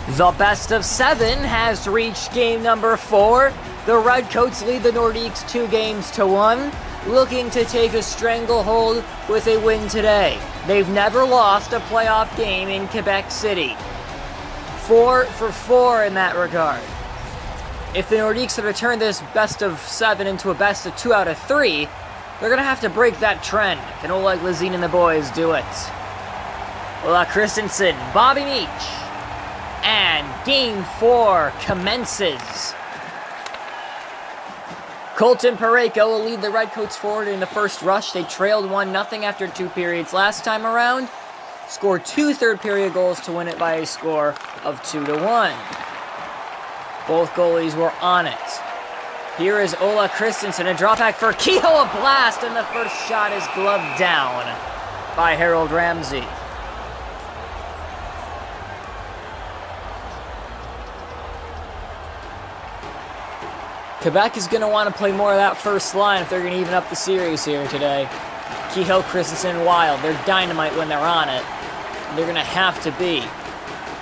The best of 7 has reached game number 4. The Redcoats lead the Nordiques 2-1, looking to take a stranglehold with a win today. They've never lost a playoff game in Quebec City. 4 for 4 in that regard. If the Nordiques are to turn this best of 7 into a best of 2 out of 3, they're going to have to break that trend. Can Oleg Lazine and the boys do it? Ola Christensen, Bobby Meach. And Game 4 commences. Colton Parayko will lead the Redcoats forward in the first rush. They trailed 1-0 after 2 periods last time around. Scored 2 third-period goals to win it by a score of 2-1. Both goalies were on it. Here is Ola Christensen, a drop back for Kehoe, a blast, and the first shot is gloved down by Harold Ramsey. Quebec is going to want to play more of that first line if they're going to even up the series here today. Kehoe, Christensen, and Wild, they're dynamite when they're on it. They're going to have to be.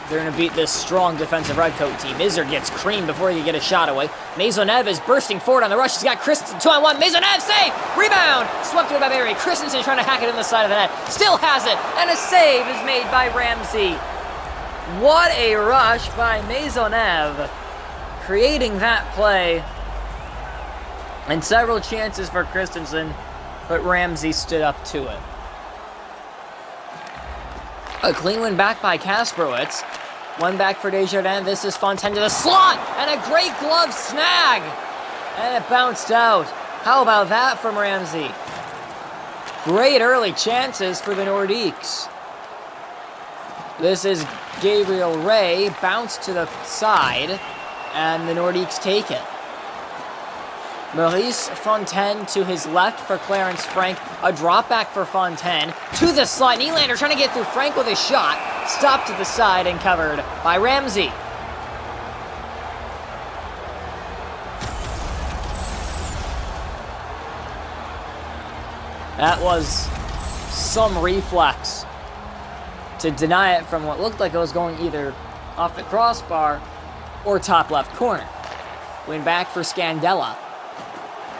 They're going to beat this strong defensive Redcoat team. Iser gets creamed before he can get a shot away. Maisonneuve is bursting forward on the rush. He's got Christensen 2-on-1. Maisonneuve, save! Rebound! Swept away by Barry. Christensen trying to hack it in the side of the net. Still has it! And a save is made by Ramsey. What a rush by Maisonneuve. Creating that play. And several chances for Christensen, but Ramsey stood up to it. A clean win back by Kasperowitz. One back for Desjardins. This is Fontaine to the slot, and a great glove snag. And it bounced out. How about that from Ramsey? Great early chances for the Nordiques. This is Gabriel Ray, bounce to the side, and the Nordiques take it. Maurice Fontaine to his left for Clarence Frank. A drop back for Fontaine. To the slide. Nylander trying to get through Frank with a shot. Stopped to the side and covered by Ramsey. That was some reflex to deny it from what looked like it was going either off the crossbar or top left corner. Win back for Scandella.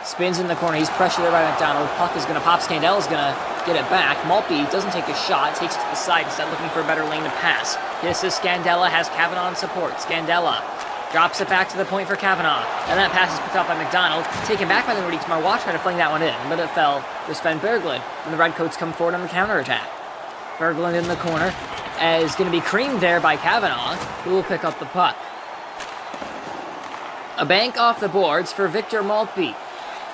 Spins in the corner. He's pressured there by McDonald. Puck is going to pop. Scandella's going to get it back. Maltby doesn't take a shot. Takes it to the side instead, looking for a better lane to pass. This is Scandella. Has Kavanaugh in support. Scandella drops it back to the point for Kavanaugh. And that pass is picked up by McDonald. Taken back by the Nordiques. Marois tried to fling that one in, but it fell for Sven Berglund. And the Redcoats come forward on the counterattack. Berglund in the corner is going to be creamed there by Kavanaugh, who will pick up the puck. A bank off the boards for Victor Maltby.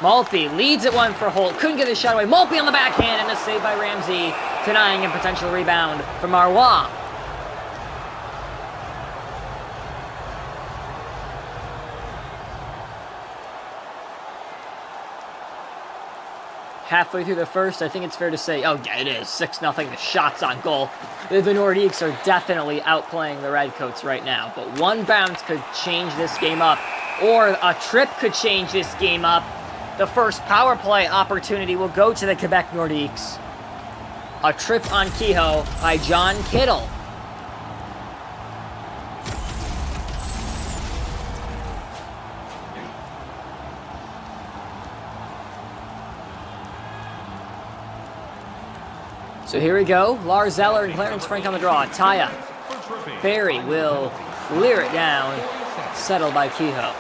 Maltby leads at one for Holt. Couldn't get his shot away. Maltby on the backhand and a save by Ramsey, denying a potential rebound from Marois. Halfway through the first, I think it's fair to say, oh yeah, it is 6-0. The shots on goal. The Nordiques are definitely outplaying the Redcoats right now, but one bounce could change this game up, or a trip could change this game up. The first power play opportunity will go to the Quebec Nordiques. A trip on Kehoe by John Kittle. So here we go. Lars Zeller and Clarence Frank on the draw. Taya. Barry will clear it down. Settled by Kehoe.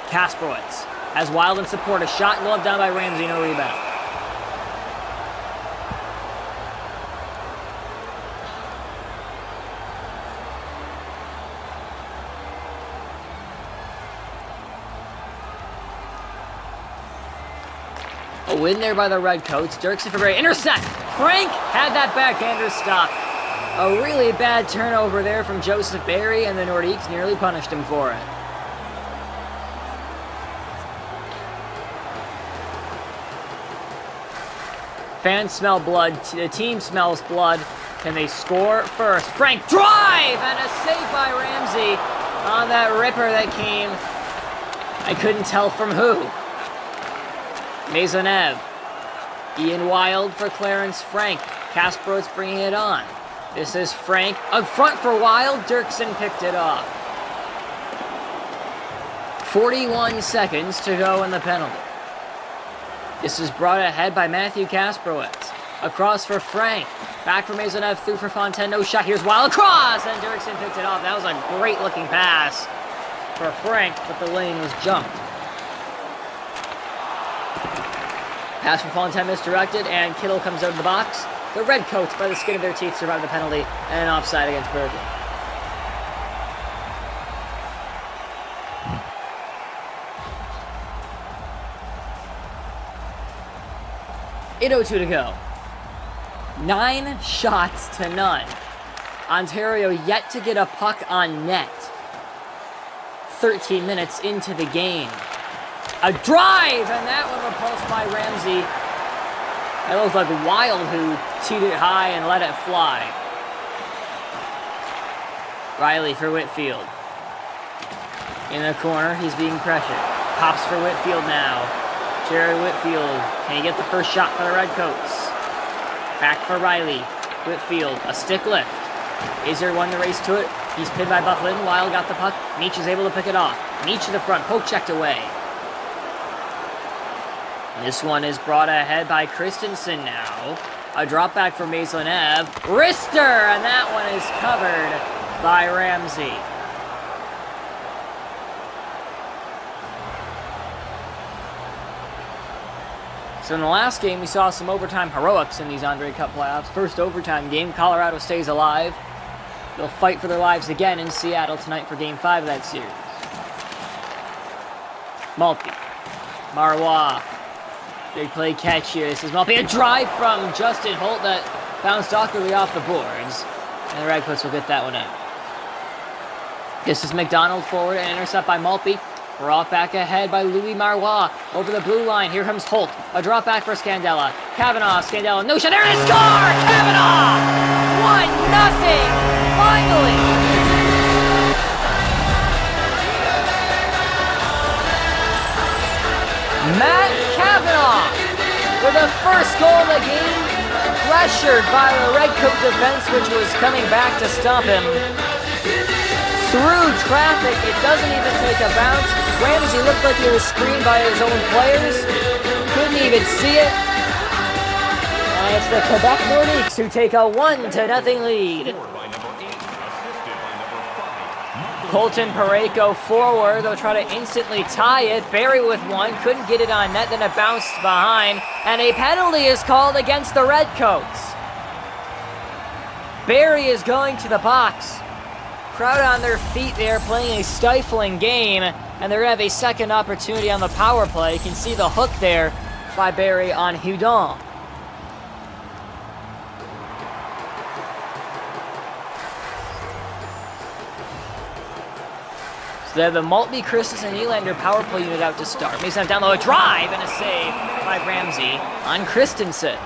Kasperowitz has Wild in support. A shot gloved down by Ramsey. No rebound. A win there by the Redcoats. Dirksen for Barry. Intercept! Frank had that backhander stop. A really bad turnover there from Joseph Barry, and the Nordiques nearly punished him for it. Fans smell blood. The team smells blood. Can they score first? Frank drive! And a save by Ramsey on that ripper that came. I couldn't tell from who. Maisonneuve. Ian Wild for Clarence Frank. Kasperowitz bringing it on. This is Frank. Up front for a while. Dirksen picked it off. 41 seconds to go in the penalty. This is brought ahead by Matthew Kasprowitz. Across for Frank. Back for Maisonneuve, through for Fontaine. No shot. Here's Wild across, and Dirksen picked it off. That was a great-looking pass for Frank, but the lane was jumped. Pass for Fontaine misdirected, and Kittle comes out of the box. The Redcoats, by the skin of their teeth, survive the penalty, and an offside against Bergen. .802 to go. 9 shots to none. Ontario yet to get a puck on net. 13 minutes into the game. A drive, and that one repulsed by Ramsey. It looked like Wild who teed it high and let it fly. Riley for Whitfield. In the corner, he's being pressured. Pops for Whitfield now. Jared Whitfield, can he get the first shot for the Redcoats? Back for Riley. Whitfield, a stick lift. Izzer won the race to it. He's pinned by Bufflin. Wild got the puck. Meach is able to pick it off. Meach to the front, poke checked away. This one is brought ahead by Christensen now. A drop back for Maisonneuve. Wrister, and that one is covered by Ramsey. So in the last game, we saw some overtime heroics in these Andre Cup playoffs. First overtime game, Colorado stays alive. They'll fight for their lives again in Seattle tonight for Game 5 of that series. Maltby. Marois. Big play catch here. This is Maltby. A drive from Justin Holt that bounced awkwardly off the boards. And the Redcoats will get that one out. This is McDonald forward and intercept by Maltby. Brought back ahead by Louis Marois. Over the blue line. Here comes Holt. A drop back for Scandella. Kavanaugh. Scandella. No shot. There it is. Score! Kavanaugh! 1-0. Finally! Matt Kavanaugh with the first goal of the game. Pressured by the Redcoat defense, which was coming back to stop him. Through traffic, it doesn't even take a bounce. Ramsey looked like he was screened by his own players. Couldn't even see it. And it's the Quebec Nordiques who take a 1-0 lead. Colton Parayko forward. They'll try to instantly tie it. Barry with one. Couldn't get it on net. Then it bounced behind. And a penalty is called against the Redcoats. Barry is going to the box. Crowd on their feet. They are playing a stifling game. And they're going to have a second opportunity on the power play. You can see the hook there by Barry on Hudon. So they have the Maltby, Christensen, and Nylander power play unit out to start. Mason down low, a drive and a save by Ramsey on Christensen.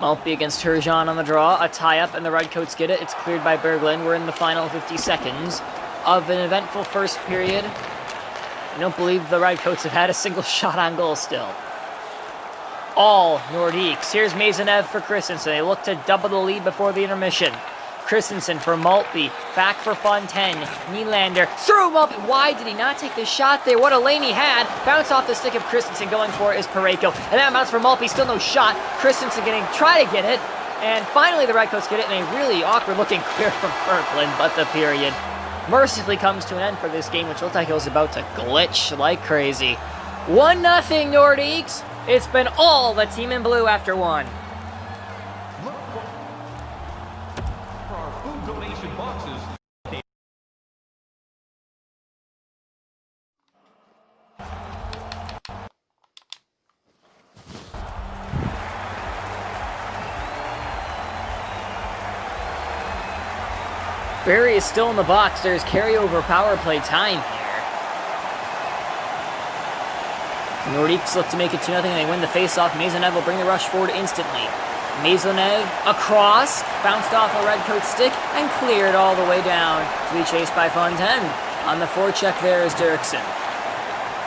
Maltby against Turgeon on the draw. A tie-up, and the Redcoats get it. It's cleared by Berglund. We're in the final 50 seconds of an eventful first period. I don't believe the Redcoats have had a single shot on goal still. All Nordiques. Here's Maisonneuve for Christensen. They look to double the lead before the intermission. Christensen for Maltby. Back for Fontaine. Nylander. Through Maltby. Why did he not take the shot there? What a lane he had. Bounce off the stick of Christensen. Going for it is Parayko. And that amounts for Maltby. Still no shot. Christensen try to get it. And finally the Redcoats get it in a really awkward looking clear from Berglund. But the period mercifully comes to an end for this game, which looked like it was about to glitch like crazy. 1-0 Nordiques. It's been all the team in blue after one. For our food donation boxes. Barry is still in the box. There's carryover power play time here. The Nordiques look to make it 2-0, and they win the face-off. Maisonneuve will bring the rush forward instantly. Maisonneuve across, bounced off a Redcoat stick, and cleared all the way down to be chased by Fontaine. On the forecheck there is Dirksen.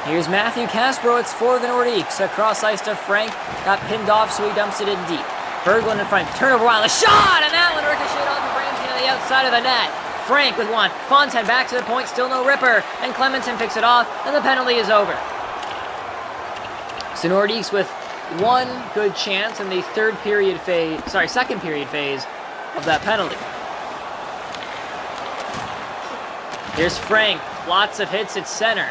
Here's Matthew Kasprowitz for the Nordiques. Across ice to Frank, got pinned off, so he dumps it in deep. Berglund in front, turnover while a shot, and that one ricocheted off of Ramsey to the outside of the net. Frank with one, Fontaine back to the point, still no ripper, and Clementon picks it off, and the penalty is over. So Nordiques with one good chance in the second period phase of that penalty. Here's Frank, lots of hits at center.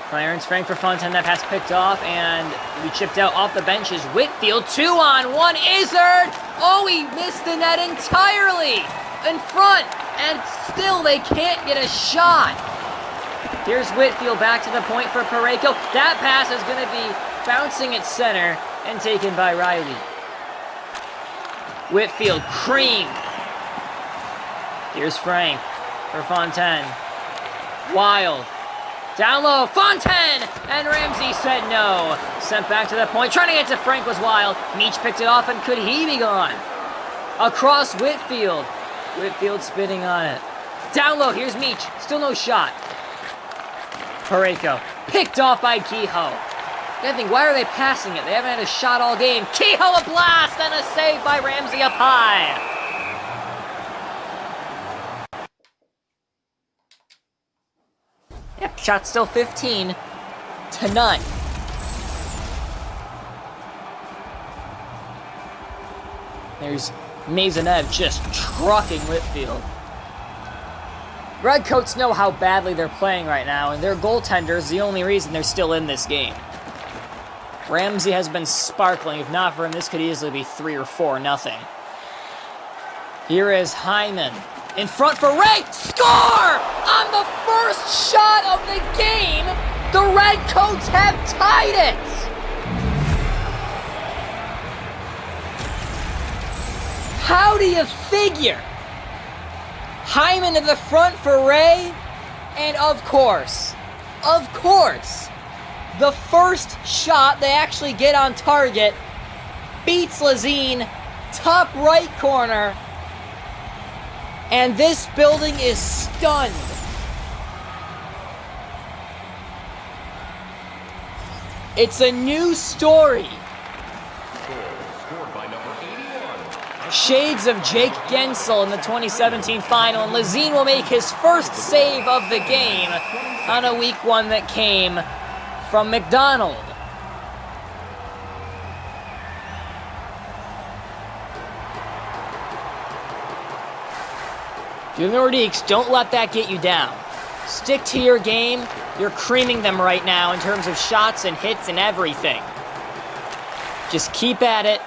Clarence Frank for Fontaine, that pass picked off, and we chipped out off the benches. Whitfield, 2-on-1, Izzard! Oh, he missed the net entirely! In front, and still they can't get a shot. Here's Whitfield back to the point for Parayko. That pass is going to be bouncing at center and taken by Riley. Whitfield, cream. Here's Frank for Fontaine. Wild. Down low, Fontaine! And Ramsey said no. Sent back to the point. Trying to get to Frank was Wild. Meach picked it off, and could he be gone? Across Whitfield. Whitfield spitting on it. Down low, here's Meach. Still no shot. Parayko. Picked off by Kehoe. You gotta think, why are they passing it? They haven't had a shot all game. Kehoe a blast and a save by Ramsey up high. Yep, shot still 15-9. There's Maisonneuve just trucking Whitfield. Redcoats know how badly they're playing right now, and their goaltender is the only reason they're still in this game. Ramsey has been sparkling. If not for him, this could easily be 3 or 4-0. Here is Hyman. In front for Ray. Score! On the first shot of the game, the Redcoats have tied it! How do you figure? Hyman to the front for Ray, and of course, the first shot they actually get on target beats Lazine, top right corner, and this building is stunned. It's a new story. Scored by number 81. Shades of Jake Gensel in the 2017 final, and Lazine will make his first save of the game on a week one that came from McDonald. If you're the Nordiques, don't let that get you down. Stick to your game. You're creaming them right now in terms of shots and hits and everything. Just keep at it,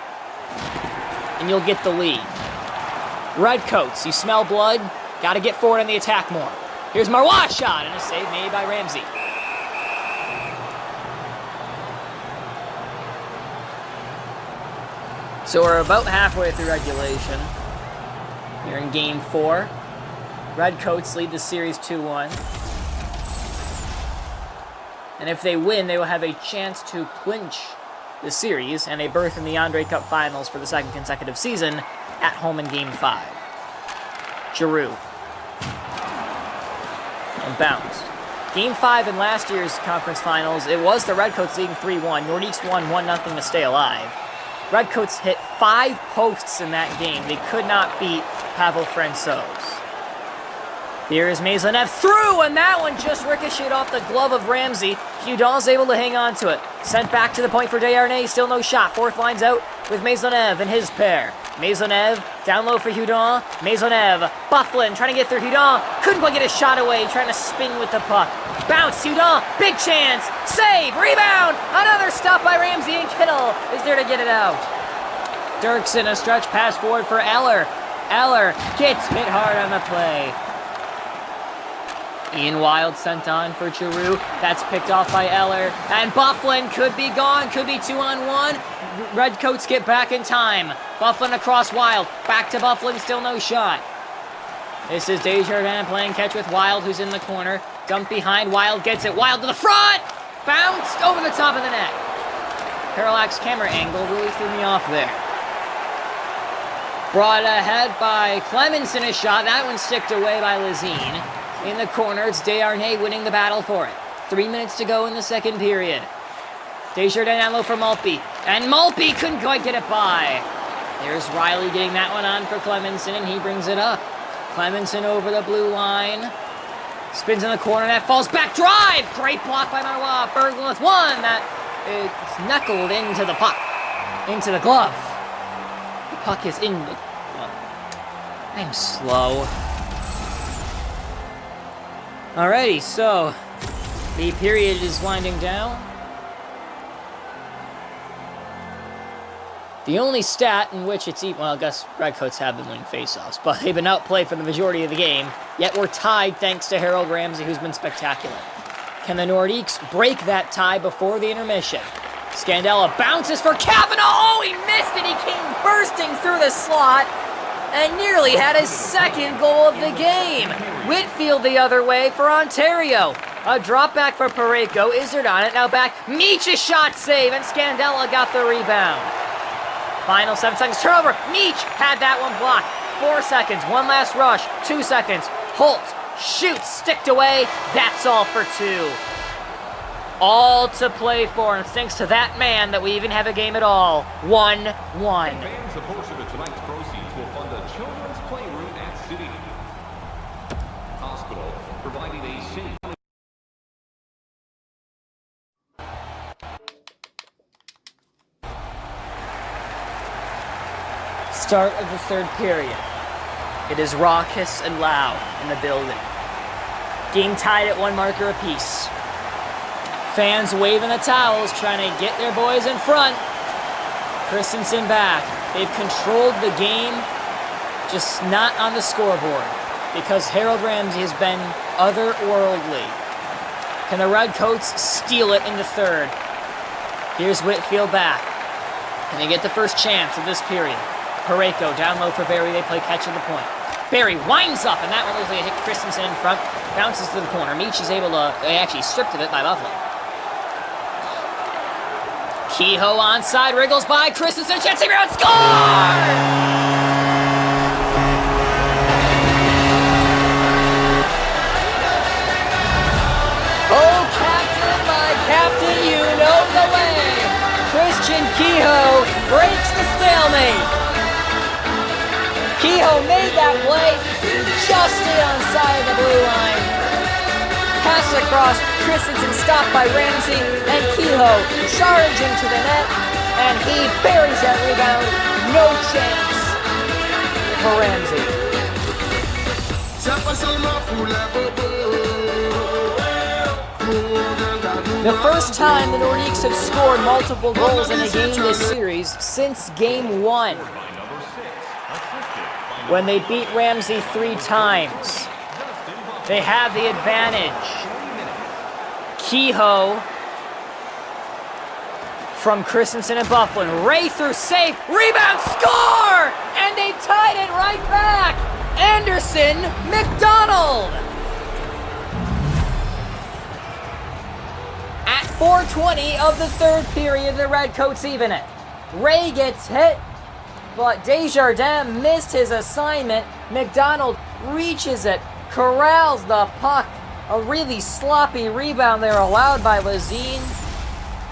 and you'll get the lead. Redcoats, you smell blood? Gotta get forward on the attack more. Here's Marois' shot, and a save made by Ramsey. So we're about halfway through regulation. Here in Game 4. Redcoats lead the series 2-1. And if they win, they will have a chance to clinch the series and a berth in the Andre Cup Finals for the second consecutive season at home in Game 5. Giroux. And bounced. Game 5 in last year's conference finals, it was the Redcoats leading 3-1. Nordiques won 1-0 to stay alive. Redcoats hit 5 posts in that game. They could not beat Pavel Francouz. Here is Maisonneuve through, and that one just ricocheted off the glove of Ramsey. Hudon's able to hang on to it. Sent back to the point for Desharnais, still no shot. Fourth line's out with Maisonneuve and his pair. Maisonneuve, down low for Hudon. Maisonneuve, Bufflin trying to get through Hudon. Couldn't quite get a shot away, trying to spin with the puck. Bounce, Hudon, big chance, save, rebound. Another stop by Ramsey, and Kittle is there to get it out. Dirksen, a stretch pass forward for Eller. Eller gets hit hard on the play. Ian Wild sent on for Giroux. That's picked off by Eller. And Bufflin could be gone. Could be 2-on-1. Redcoats get back in time. Bufflin across Wild. Back to Bufflin. Still no shot. This is Desjardins playing catch with Wild, who's in the corner. Dump behind. Wild gets it. Wild to the front. Bounced over the top of the net. Parallax camera angle really threw me off there. Brought ahead by Clemenson, a shot. That one sticked away by Lazine. In the corner, it's Desharnais winning the battle for it. 3 minutes to go in the second period. Desjardins down low for Maltby. And Maltby couldn't quite get it by. There's Riley getting that one on for Clemenson, and he brings it up. Clemenson over the blue line. Spins in the corner, that falls back. Drive! Great block by Marois. Berglund with one. That is knuckled into the puck. Into the glove. The puck is in the glove. I'm slow. Alrighty, so the period is winding down. The only stat in which it's even, well, I guess Redcoats have been winning faceoffs, but they've been outplayed for the majority of the game, yet we're tied thanks to Harold Ramsey, who's been spectacular. Can the Nordiques break that tie before the intermission? Scandella bounces for Cavanaugh. Oh, he missed it. He came bursting through the slot and nearly had his second goal of the game. Whitfield the other way for Ontario. A drop back for Parayko. Izzard on it. Now back. Meach a shot save, and Scandella got the rebound. Final 7 seconds. Turnover. Meach had that one blocked. 4 seconds. One last rush. 2 seconds. Holt shoots. Sticked away. That's all for 2. All to play for, and thanks to that man that we even have a game at all. 1-1. Fans, a portion of tonight's proceeds will fund a children's playroom at City Hospital, providing a safe. Start of the third period. It is raucous and loud in the building. Game tied at 1 marker apiece. Fans waving the towels, trying to get their boys in front. Christensen back. They've controlled the game, just not on the scoreboard, because Harold Ramsey has been otherworldly. Can the Redcoats steal it in the third? Here's Whitfield back. Can they get the first chance of this period? Parayko down low for Barry. They play catch at the point. Barry winds up, and that one looks like it hit Christensen in front. Bounces to the corner. Meach is able to, they actually stripped of it by Buffalo. Kehoe onside, wriggles by Christensen, chance to ground, score! Oh, Captain, my Captain, you know the way. Christian Kehoe breaks the stalemate. Kehoe made that play, just onside the blue line. Pass across, Christensen stopped by Ramsey, and Kehoe charging to the net, and he buries that rebound. No chance for Ramsey. The first time the Nordiques have scored multiple goals in a game this series since Game 1, when they beat Ramsey 3 times. They have the advantage. Kehoe from Christensen and Bufflin. Ray through, save, rebound, score! And they've tied it right back. Anderson, McDonald. At 4:20 of the third period, the Redcoats even it. Ray gets hit, but Desjardins missed his assignment. McDonald reaches it, corrals the puck. A really sloppy rebound there allowed by Lazine,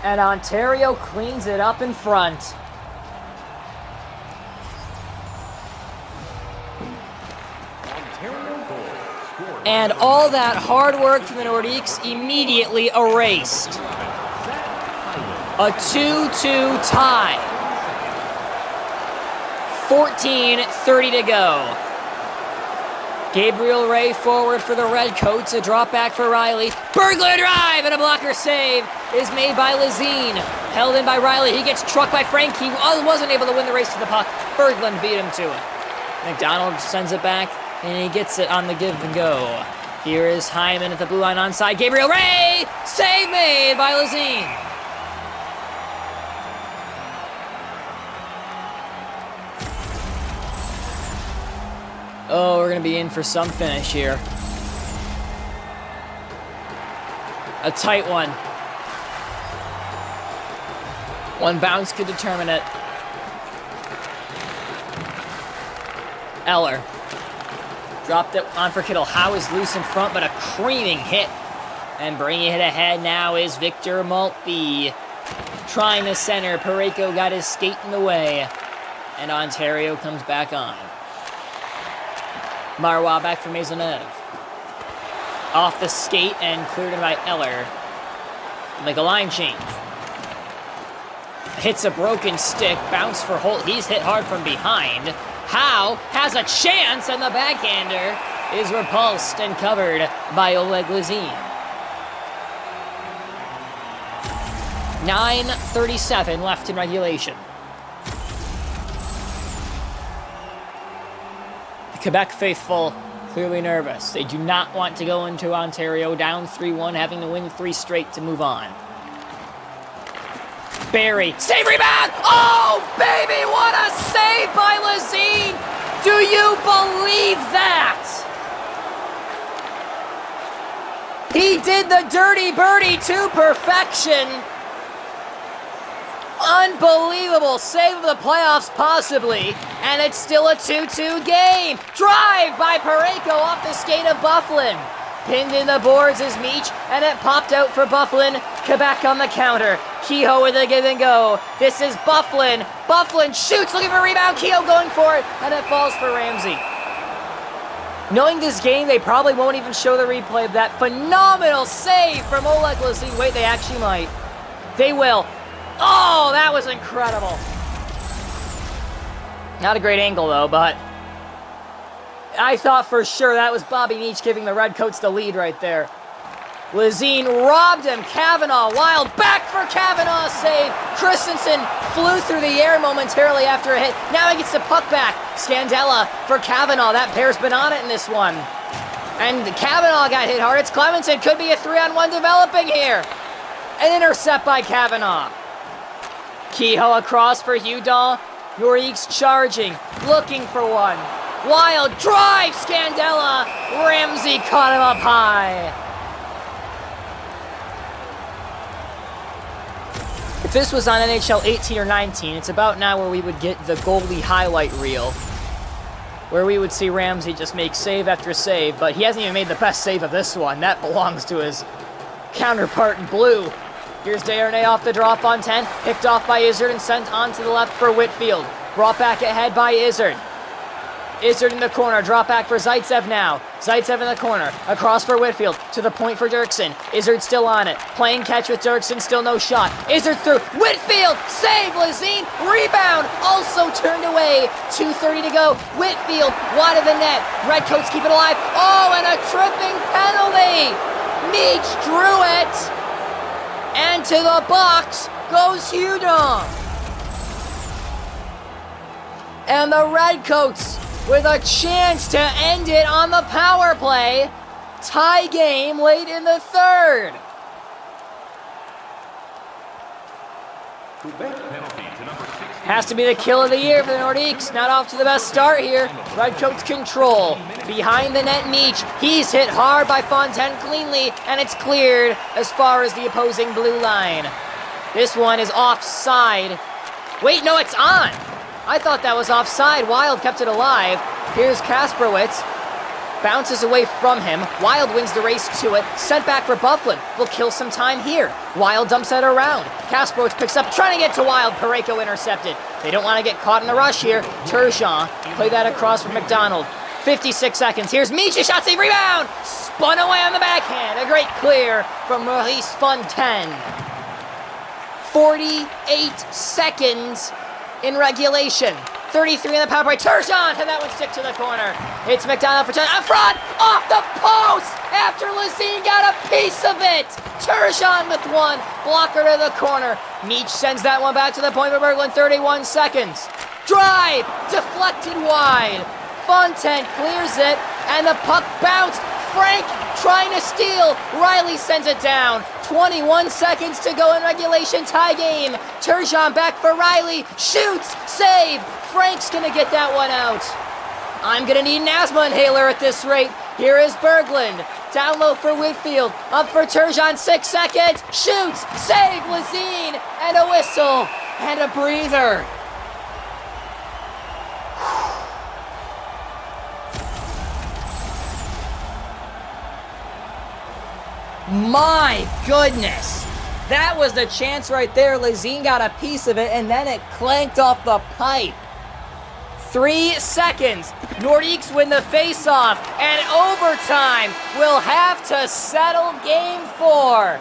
and Ontario cleans it up in front. And all that hard work from the Nordiques immediately erased. A 2-2 tie. 14:30 to go. Gabriel Ray forward for the Redcoats. A drop back for Riley. Burglar drive, and a blocker save is made by Lazine. Held in by Riley. He gets trucked by Frank. He wasn't able to win the race to the puck. Berglund beat him to it. McDonald sends it back, and he gets it on the give and go. Here is Hyman at the blue line onside. Gabriel Ray! Save made by Lazine. Oh, we're going to be in for some finish here. A tight one. One bounce could determine it. Eller. Dropped it on for Kittle. Howe is loose in front, but a creaming hit. And bringing it ahead now is Victor Maltby. Trying the center. Parayko got his skate in the way. And Ontario comes back on. Marois back for Maisonneuve. Off the skate and cleared in by Eller. Make a line change. Hits a broken stick. Bounce for Holt. He's hit hard from behind. Howe has a chance, and the backhander is repulsed and covered by Oleg Lazine. 9:37 left in regulation. The Quebec faithful clearly nervous. They do not want to go into Ontario down 3-1, having to win 3 straight to move on. Barry, save rebound! Oh, baby, what a save by Lazine! Do you believe that? He did the dirty birdie to perfection. Unbelievable save of the playoffs, possibly, and it's still a 2-2 game. Drive by Parayko off the skate of Byfuglien. Pinned in the boards is Meach, and it popped out for Byfuglien. Quebec on the counter. Kehoe with a give and go. This is Byfuglien. Byfuglien shoots, looking for a rebound. Kehoe going for it, and it falls for Ramsey. Knowing this game, they probably won't even show the replay of that phenomenal save from Oleg Lazine. Wait, they actually might. They will. Oh, that was incredible. Not a great angle, though, but I thought for sure that was Bobby Meach giving the Redcoats the lead right there. Lazine robbed him. Kavanaugh, wild back for Kavanaugh save. Christensen flew through the air momentarily after a hit. Now he gets the puck back. Scandella for Kavanaugh. That pair's been on it in this one. And Kavanaugh got hit hard. It's Clemenson. Could be a 3-on-1 developing here. An intercept by Kavanaugh. Kehoe across for Hudon. Nordiques charging. Looking for one. Wild drive, Scandella. Ramsey caught him up high. If this was on NHL 18 or 19, it's about now where we would get the goalie highlight reel, where we would see Ramsey just make save after save, but he hasn't even made the best save of this one. That belongs to his counterpart in blue. Here's Desharnais off the draw. Fontaine picked off by Izzard and sent on to the left for Whitfield. Brought back ahead by Izzard. Izzard in the corner, drop back for Zaitsev now. Zaitsev in the corner, across for Whitfield, to the point for Dirksen. Izzard still on it, playing catch with Dirksen, still no shot. Izzard through, Whitfield, save, Lazine, rebound, also turned away. 2:30 to go, Whitfield, wide of the net. Redcoats keep it alive, oh, and a tripping penalty. Meach drew it, and to the box goes Hudon. And the Redcoats with a chance to end it on the power play. Tie game late in the third. Penalty to number 16. Has to be the kill of the year for the Nordiques. Not off to the best start here. Redcoats control. Behind the net, Meach. He's hit hard by Fontaine cleanly, and it's cleared as far as the opposing blue line. This one is offside. Wait, no, it's on. I thought that was offside. Wild kept it alive. Here's Kasprowitz. Bounces away from him. Wild wins the race to it. Sent back for Byfuglien. Will kill some time here. Wild dumps it around. Kasprowitz picks up, trying to get to Wild. Parayko intercepted. They don't want to get caught in the rush here. Turgeon play that across for McDonald. 56 seconds. Here's Meach. Shot save, rebound. Spun away on the backhand. A great clear from Maurice Fontaine. 48 seconds in regulation. 33 in the power play. Turgeon, and that one stick to the corner. It's McDonald for Turgeon. Up front, off the post, after Lazine got a piece of it. Turgeon with one. Blocker to the corner. Meach sends that one back to the point for Berglund. 31 seconds. Drive, deflected wide. Fontaine clears it, and the puck bounced. Frank trying to steal. Riley sends it down. 21 seconds to go in regulation, tie game. Turgeon back for Riley. Shoots, save. Frank's gonna get that one out. I'm gonna need an asthma inhaler at this rate. Here is Berglund. Down low for Whitfield. Up for Turgeon, 6 seconds. Shoots, save, Lazine. And a whistle. And a breather. My goodness. That was the chance right there. Lazine got a piece of it, and then it clanked off the pipe. 3 seconds. Nordiques win the face-off, and overtime will have to settle game 4.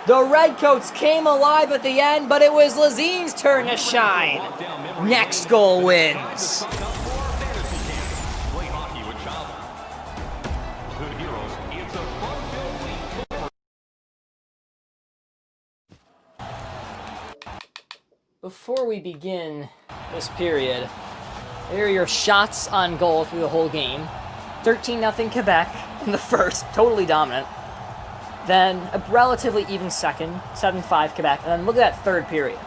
The Redcoats came alive at the end, but it was Lazine's turn to shine. Next goal wins. Before we begin this period, here are your shots on goal through the whole game. 13-0 Quebec in the first, totally dominant. Then a relatively even second, 7-5 Quebec. And then look at that third period.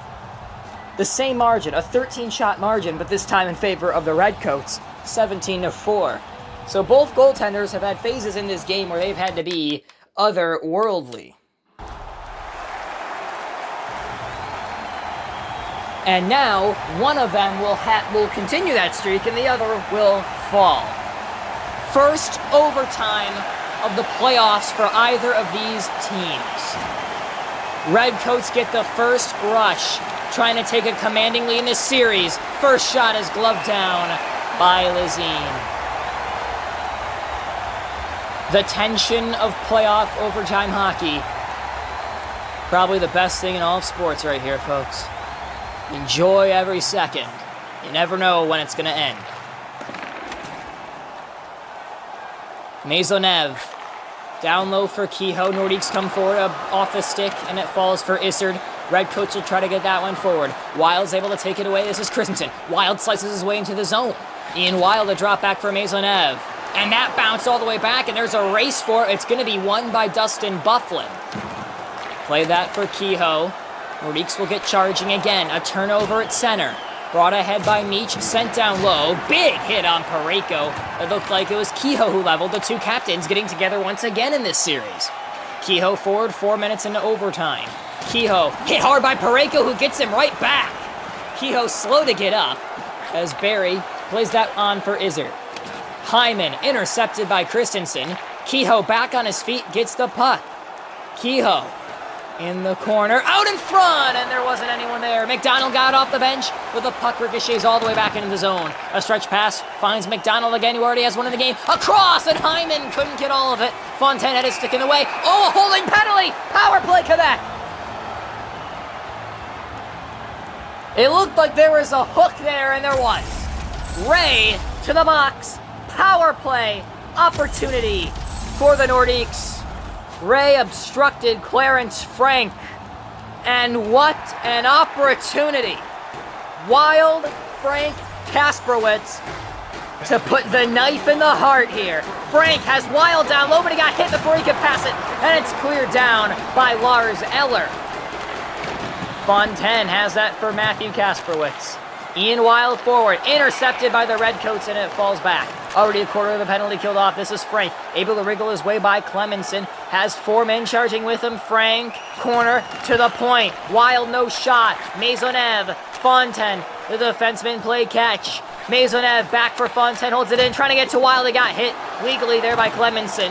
The same margin, a 13-shot margin, but this time in favor of the Redcoats, 17-4. So both goaltenders have had phases in this game where they've had to be otherworldly. And now, one of them will continue that streak and the other will fall. First overtime of the playoffs for either of these teams. Redcoats get the first rush, trying to take a commanding lead in this series. First shot is gloved down by Lazine. The tension of playoff overtime hockey. Probably the best thing in all of sports right here, folks. Enjoy every second. You never know when it's going to end. Maisonneuve. Down low for Kehoe. Nordiques come forward off the stick, and it falls for Izzard. Redcoats will try to get that one forward. Wild's able to take it away. This is Christensen. Wild slices his way into the zone. Ian Wild, a drop back for Maisonneuve. And that bounced all the way back, and there's a race for it. It's going to be won by Dustin Bufflin. Play that for Kehoe. Nordiques will get charging again. A turnover at center. Brought ahead by Meach. Sent down low. Big hit on Parayko. It looked like it was Kehoe who leveled. The two captains getting together once again in this series. Kehoe forward 4 minutes into overtime. Kehoe hit hard by Parayko, who gets him right back. Kehoe slow to get up as Barry plays that on for Izzard. Hyman intercepted by Christensen. Kehoe back on his feet, gets the puck. Kehoe in the corner, out in front, and there wasn't anyone there. McDonald got off the bench, but the puck ricochets all the way back into the zone. A stretch pass finds McDonald again, who already has one in the game. Across, and Hyman couldn't get all of it. Fontaine had his stick in the way. Oh, a holding penalty! Power play, Quebec! It looked like there was a hook there, and there was. Ray to the box. Power play opportunity for the Nordiques. Ray obstructed Clarence Frank. And what an opportunity. Wild Frank Kasperwitz to put the knife in the heart here. Frank has Wild down low, but he got hit before he could pass it. And it's cleared down by Lars Eller. Fontaine has that for Matthew Kasperwitz. Ian Wild forward, intercepted by the Redcoats, and it falls back. Already a quarter of the penalty killed off. This is Frank, able to wriggle his way by Clemenson. Has 4 men charging with him. Frank, corner, to the point. Wild, no shot. Maisonneuve, Fontaine, the defenseman play catch. Maisonneuve back for Fontaine, holds it in, trying to get to Wild. He got hit legally there by Clemenson,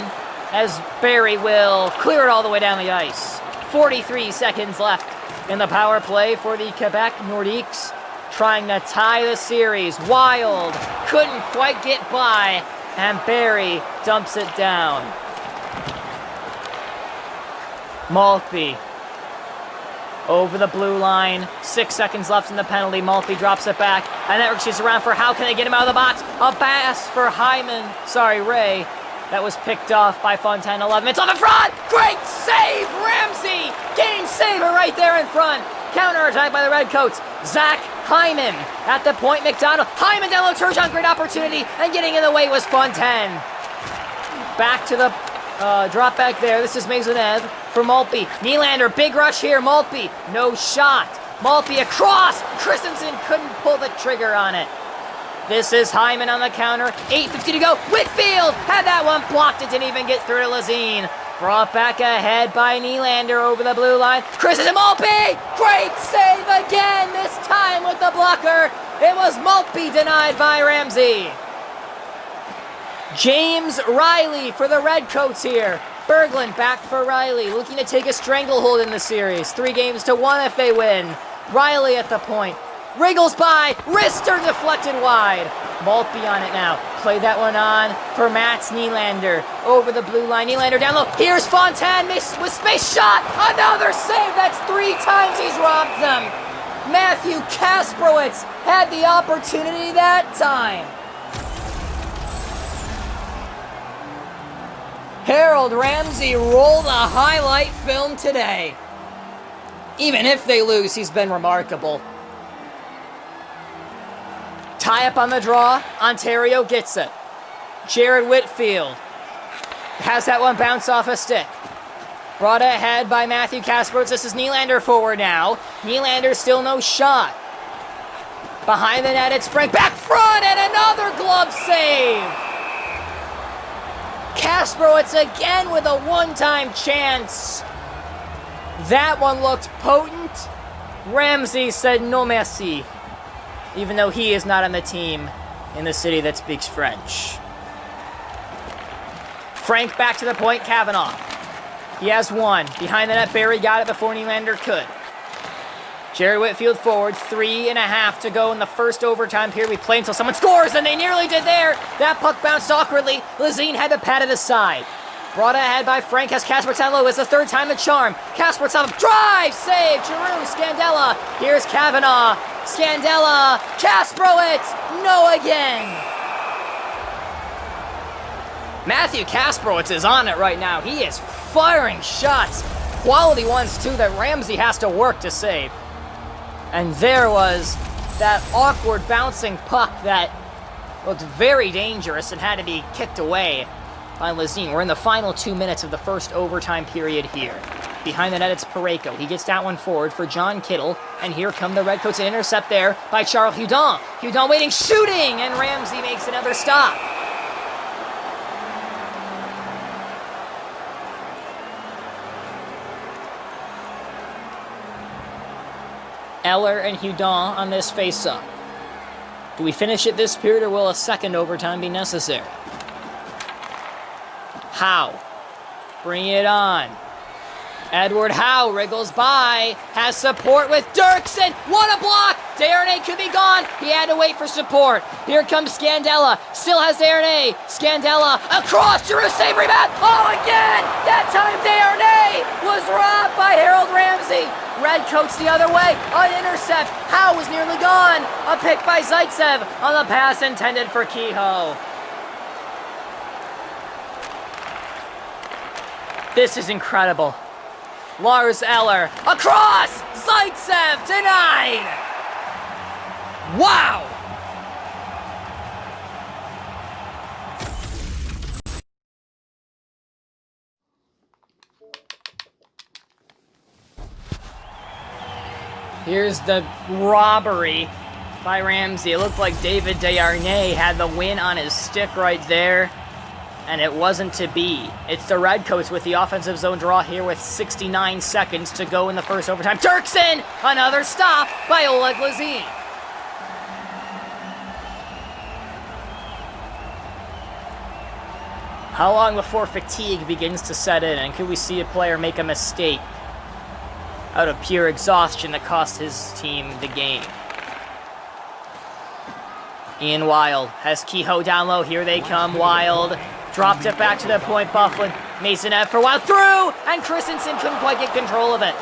as Barry will clear it all the way down the ice. 43 seconds left in the power play for the Quebec Nordiques, trying to tie the series. Wild couldn't quite get by, and Barry dumps it down. Maltby over the blue line. 6 seconds left in the penalty. Maltby drops it back, and that she's around for how can they get him out of the box? A pass for Ray. That was picked off by Fontaine. 11 minutes off in front. Great save, Ramsey. Game saver right there in front. Counterattack by the Redcoats. Zach Hyman at the point. McDonald. Hyman down low. Turgeon, great opportunity. And getting in the way was Fontaine. Back to the drop back there. This is Maisonneuve for Maltby. Nylander, big rush here. Maltby, no shot. Maltby across. Christensen couldn't pull the trigger on it. This is Hyman on the counter. 8:50 to go. Whitfield had that one blocked. It didn't even get through to Lazine. Brought back ahead by Nylander over the blue line. Christensen, Maltby! Great save again, this time with the blocker. It was Maltby denied by Ramsey. James Riley for the Redcoats here. Berglund back for Riley, looking to take a stranglehold in the series. 3-1 if they win. Riley at the point. Wriggles by, wrister deflected wide. Maltby on it now. Play that one on for Mats Nylander. Over the blue line, Nylander down low. Here's Fontaine with space shot. Another save, that's 3 times he's robbed them. Matthew Kasprowitz had the opportunity that time. Harold Ramsey rolled a highlight film today. Even if they lose, he's been remarkable. Tie up on the draw. Ontario gets it. Jared Whitfield has that one bounce off a stick. Brought ahead by Matthew Kasprowitz. This is Nylander forward now. Nylander still no shot. Behind the net, it's Frank back front and another glove save. Kasprowitz again with a one-time chance. That one looked potent. Ramsey said no merci, even though he is not on the team in the city that speaks French. Frank back to the point, Kavanaugh. He has one. Behind the net, Barry got it before Nylander could. Jared Whitfield forward, 3.5 to go in the first overtime period. We play until someone scores, and they nearly did there. That puck bounced awkwardly. Lazine had to pat it aside. Brought ahead by Frank, has Kasprowitz down low. It's the third time the charm. Kasprowitz on drive, save, Giroux, Scandella. Here's Kavanaugh, Scandella, Kasprowitz, no again. Matthew Kasprowitz is on it right now. He is firing shots. Quality ones, too, that Ramsey has to work to save. And there was that awkward bouncing puck that looked very dangerous and had to be kicked away by Lazine. We're in the final 2 minutes of the first overtime period here. Behind the net, it's Parayko. He gets that one forward for John Kittle. And here come the Redcoats. An intercept there by Charles Hudon. Hudon waiting, shooting, and Ramsey makes another stop. Eller and Hudon on this face-up. Do we finish it this period, or will a second overtime be necessary? Howe. Bring it on. Edward Howe wriggles by. Has support with Dirksen. What a block! Desharnais could be gone. He had to wait for support. Here comes Scandella. Still has Desharnais. Scandella across. Giroux save rebound. Oh, again! That time Desharnais was robbed by Harold Ramsey. Redcoats the other way. An intercept. Howe was nearly gone. A pick by Zaitsev on the pass intended for Kehoe. This is incredible. Lars Eller across. Zaitsev denied. Wow. Here's the robbery by Ramsey. It looked like David Desharnais had the win on his stick right there, and it wasn't to be. It's the Redcoats with the offensive zone draw here with 69 seconds to go in the first overtime. Dirksen! Another stop by Oleg Lazine. How long before fatigue begins to set in, and could we see a player make a mistake out of pure exhaustion that cost his team the game? Ian Wild has Kehoe down low. Here they come. Wild dropped it back to the point. Byfuglien. Masonev for Wild. Through! And Christensen couldn't quite get control of it.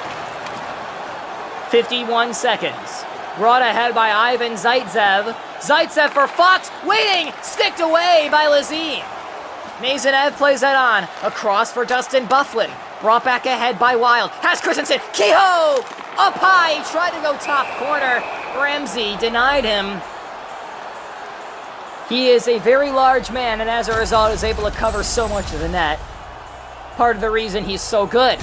51 seconds. Brought ahead by Ivan Zaitsev. Zaitsev for Fox. Waiting! Sticked away by Lazine. Masonev plays that on. Across for Dustin Byfuglien. Brought back ahead by Wild. Has Christensen. Kehoe! Up high. He tried to go top corner. Ramsey denied him. He is a very large man, and as a result is able to cover so much of the net. Part of the reason he's so good.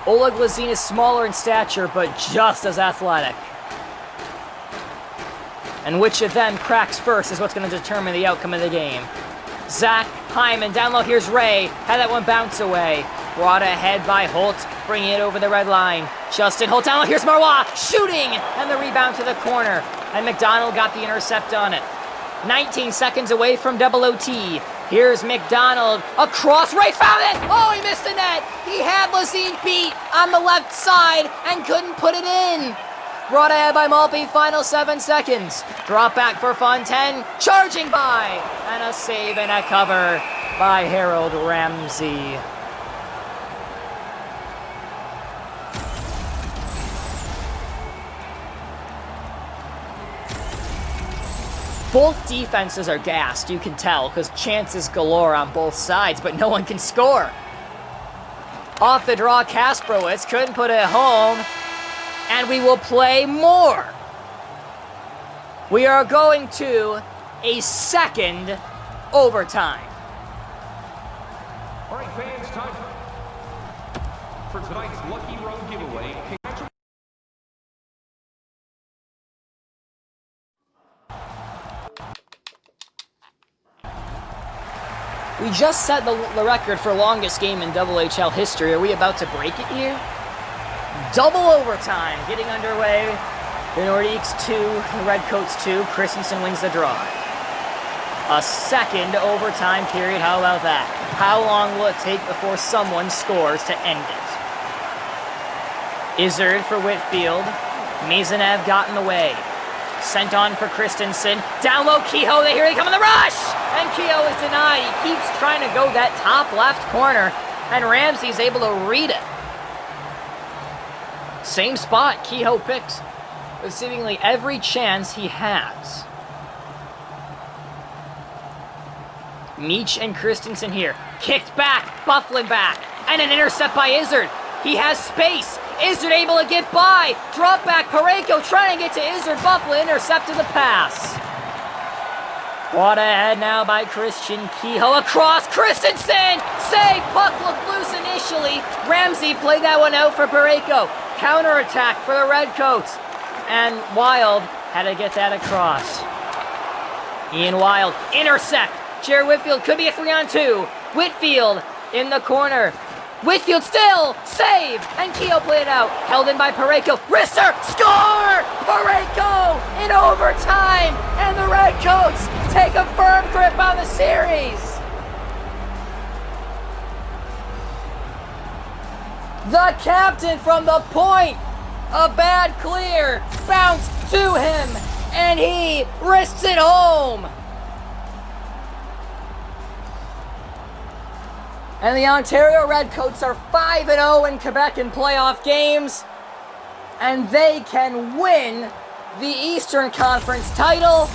Oleg Lazine is smaller in stature, but just as athletic. And which of them cracks first is what's going to determine the outcome of the game. Zach Hyman down low. Here's Ray. Had that one bounce away. Brought ahead by Holt, bringing it over the red line. Justin Holt down low. Here's Marois shooting, and the rebound to the corner. And McDonald got the intercept on it. 19 seconds away from double OT. Here's McDonald, across, Ray found it! Oh, he missed the net! He had Lazine beat on the left side and couldn't put it in! Brought ahead by Maltby, final 7 seconds. Drop back for Fontaine, charging by! And a save and a cover by Harold Ramsey. Both defenses are gassed, you can tell, because chances galore on both sides, but no one can score. Off the draw, Kasprowitz couldn't put it home, and we will play more. We are going to a second overtime. All right, fans, time for tonight's Lucky Run giveaway. We just set the record for longest game in WHL history. Are we about to break it here? Double overtime getting underway. The Nordiques 2, the Redcoats 2. Christensen wins the draw. A second overtime period. How about that? How long will it take before someone scores to end it? Izzard for Whitfield. Mazenev got in the way. Sent on for Christensen. Down low, Kehoe. Here they come in the rush! And Kehoe is denied. He keeps trying to go that top left corner, and Ramsey's able to read it. Same spot Kehoe picks with seemingly every chance he has. Meach and Christensen here. Kicked back, Bufflin back, and an intercept by Izzard. He has space. Izzard able to get by. Drop back, Parayko trying to get to Izzard. Bufflin intercepted the pass. Brought ahead now by Christian Kehoe. Across, Christensen! Save! Puck looked loose initially. Ramsey played that one out for Parayko. Counterattack for the Redcoats. And Wild had to get that across. Ian Wild, intercept. Jared Whitfield could be a 3-on-2. Whitfield in the corner. Whitfield still, save, and Kehoe played it out. Held in by Parayko. Wrister, score! Parayko in overtime, and the Redcoats take a firm grip on the series. The captain from the point. A bad clear, bounced to him, and he wrists it home. And the Ontario Redcoats are 5-0 in Quebec in playoff games. And they can win the Eastern Conference title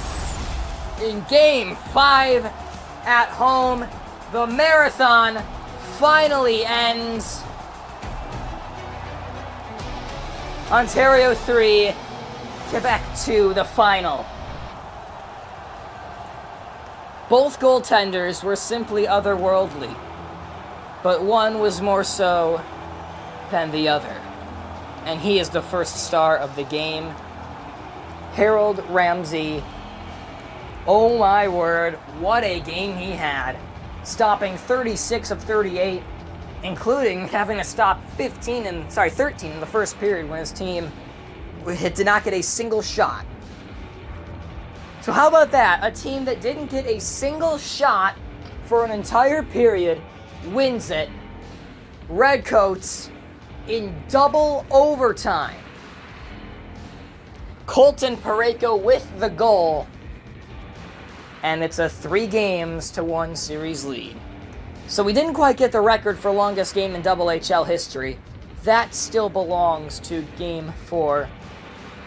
in Game 5 at home. The marathon finally ends. Ontario 3, Quebec 2, the final. Both goaltenders were simply otherworldly, but one was more so than the other. And he is the first star of the game. Harold Ramsey. Oh my word, what a game he had. Stopping 36 of 38, including having to stop 13 in the first period when his team did not get a single shot. So how about that? A team that didn't get a single shot for an entire period wins it. Redcoats in double overtime. Colton Parayko with the goal. And it's a 3-1 series lead. So we didn't quite get the record for longest game in WHL history. That still belongs to Game 4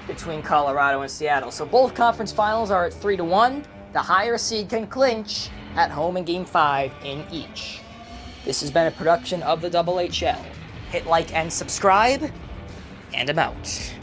between Colorado and Seattle. So both conference finals are at 3-1. The higher seed can clinch at home in Game 5 in each. This has been a production of the WHL. Hit like and subscribe, and I'm out.